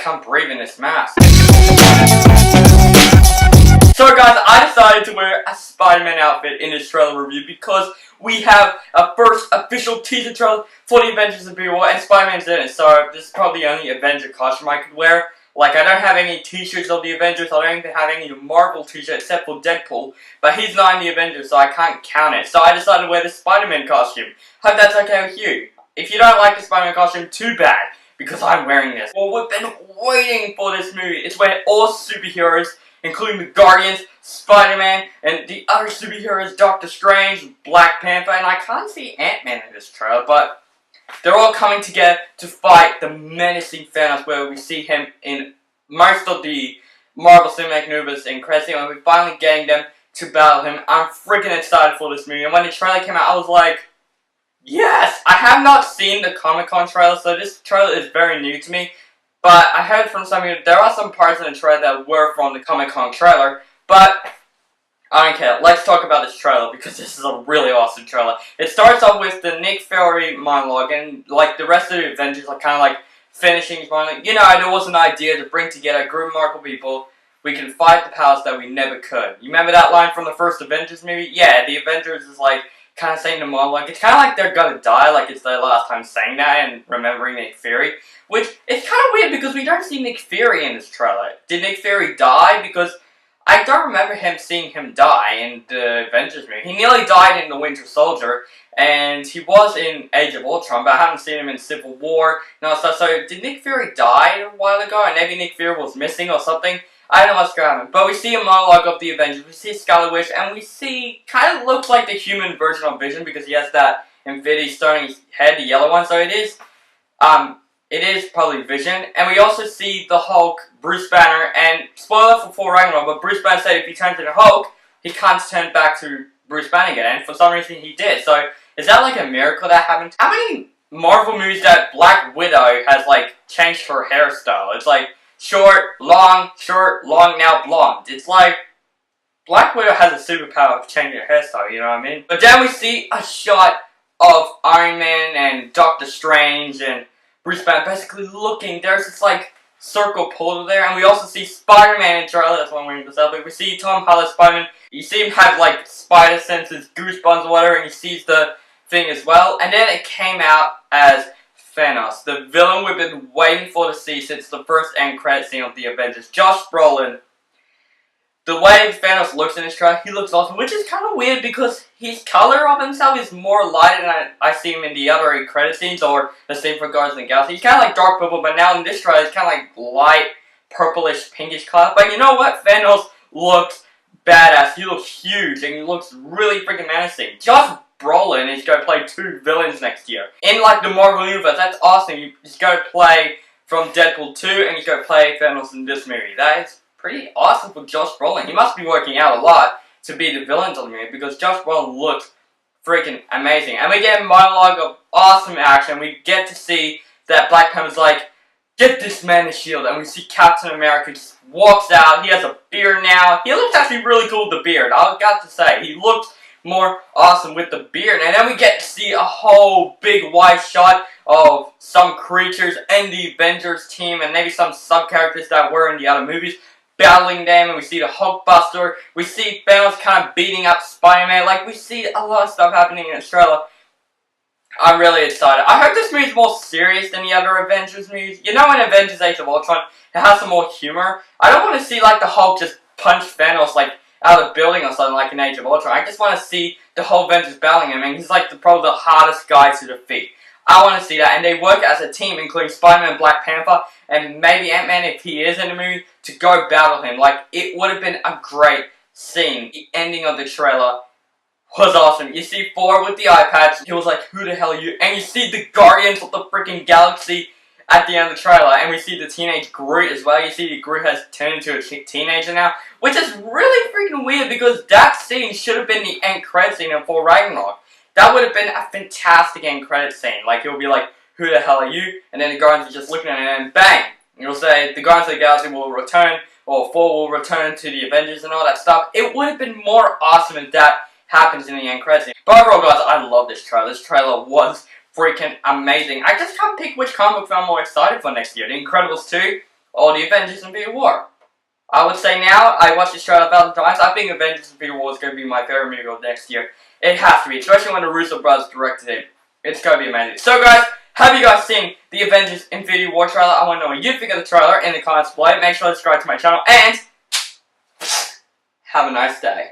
can't breathe in this mask. So guys, I decided to wear a Spider-Man outfit in this trailer review because we have a first official teaser trailer for the Avengers Infinity War, and Spider-Man's in it, so this is probably the only Avenger costume I could wear. Like, I don't have any t-shirts of the Avengers, I don't even have any Marvel t-shirts except for Deadpool, but he's not in the Avengers, so I can't count it. So I decided to wear the Spider-Man costume. Hope that's okay with you. If you don't like the Spider-Man costume, too bad, because I'm wearing this. Well, we've been waiting for this movie. It's where all superheroes, including the Guardians, Spider-Man, and the other superheroes, Doctor Strange, Black Panther, and I can't see Ant-Man in this trailer, but they're all coming together to fight the menacing Thanos, where we see him in most of the Marvel Cinematic Universe and credits, and we're finally getting them to battle him. I'm freaking excited for this movie, and when the trailer came out, I was like, yes! I have not seen the Comic-Con trailer, so this trailer is very new to me. But I heard from some of you, there are some parts in the trailer that were from the Comic-Con trailer, but I don't care. Let's talk about this trailer, because this is a really awesome trailer. It starts off with the Nick Fury monologue, and like the rest of the Avengers are kind of like finishing his monologue. You know, there was an idea to bring together a group of Marvel people. We can fight the powers that we never could. You remember that line from the first Avengers movie? Yeah, the Avengers is like kind of saying the monologue. It's kind of like they're gonna die, like it's their last time saying that and remembering Nick Fury. Which, it's kind of weird because we don't see Nick Fury in this trailer. Did Nick Fury die? Because I don't remember seeing him die in the Avengers movie. He nearly died in The Winter Soldier, and he was in Age of Ultron, but I haven't seen him in Civil War. So did Nick Fury die a while ago, and maybe Nick Fury was missing or something? I don't know what's going on. But we see a monologue of the Avengers, we see Scarlet Witch, and we see, kind of looks like the human version of Vision, because he has that Infinity Stone in his head, the yellow one, so it is probably Vision. And we also see the Hulk, Bruce Banner, and spoiler for Thor Ragnarok, but Bruce Banner said if he turns into Hulk, he can't turn back to Bruce Banner again, and for some reason he did. So, is that like a miracle that happened? How many Marvel movies that Black Widow has like changed her hairstyle? It's like short, long, now blonde. It's like Black Widow has a superpower of changing her hairstyle, you know what I mean? But then we see a shot of Iron Man and Doctor Strange and Bruce Banner basically looking. There's this like circle pulled there, and we also see Spider-Man in the trailer. That's why I'm wearing this outfit. We see Tom Holland Spider-Man. You see him have like spider senses, goosebumps or whatever, and he sees the thing as well. And then it came out as Thanos, the villain we've been waiting for to see since the first end credit scene of the Avengers. Josh Brolin. The way Thanos looks in this trailer, he looks awesome, which is kind of weird because his color of himself is more light than I see him in the other credit scenes or the same for Guardians of the Galaxy. He's kind of like dark purple, but now in this trailer, he's kind of like light purplish, pinkish color. But you know what? Thanos looks badass. He looks huge, and he looks really freaking menacing. Josh Brolin is going to play 2 villains next year. In like the Marvel Universe, that's awesome. He's going to play from Deadpool 2, and he's going to play Thanos in this movie. That is pretty awesome for Josh Brolin. He must be working out a lot to be the villain of the movie, because Josh Brolin looks freaking amazing. And we get a monologue of awesome action. We get to see that Black Panther's like, get this man a shield. And we see Captain America just walks out. He has a beard now. He looks actually really cool with the beard. I've got to say, he looks more awesome with the beard. And then we get to see a whole big wide shot of some creatures and the Avengers team, and maybe some sub-characters that were in the other movies, battling them, and we see the Hulkbuster. We see Thanos kind of beating up Spider-Man. Like, we see a lot of stuff happening in this trailer. I'm really excited. I hope this movie is more serious than the other Avengers movies. You know, in Avengers Age of Ultron, it has some more humor. I don't want to see, like, the Hulk just punch Thanos, like, out of the building or something like in Age of Ultron. I just want to see the whole Avengers battling him, and he's, like, probably the hardest guy to defeat. I want to see that, and they work as a team, including Spider-Man and Black Panther, and maybe Ant-Man if he is in the movie, to go battle him. Like, it would have been a great scene. The ending of the trailer was awesome. You see Thor with the eye patch, he was like, who the hell are you? And you see the Guardians of the freaking Galaxy at the end of the trailer, and we see the teenage Groot as well. You see Groot has turned into a teenager now, which is really freaking weird, because that scene should have been the end credit scene of Thor Ragnarok. That would have been a fantastic end credit scene. Like, he'll be like, who the hell are you? And then the Guardians are just looking at it, and bang! It'll say, the Guardians of the Galaxy will return, or Thor will return to the Avengers and all that stuff. It would have been more awesome if that happens in the end credit scene. But overall, guys, I love this trailer. This trailer was freaking amazing. I just can't pick which comic book film I'm more excited for next year. The Incredibles 2 or the Avengers Infinity War. I would say now, I watched this trailer 1,000 times, I think Avengers Infinity War is going to be my favorite movie of next year. It has to be, especially when the Russo brothers directed it. It's going to be amazing. So guys, have you guys seen the Avengers Infinity War trailer? I want to know what you think of the trailer in the comments below. Make sure to subscribe to my channel, and have a nice day.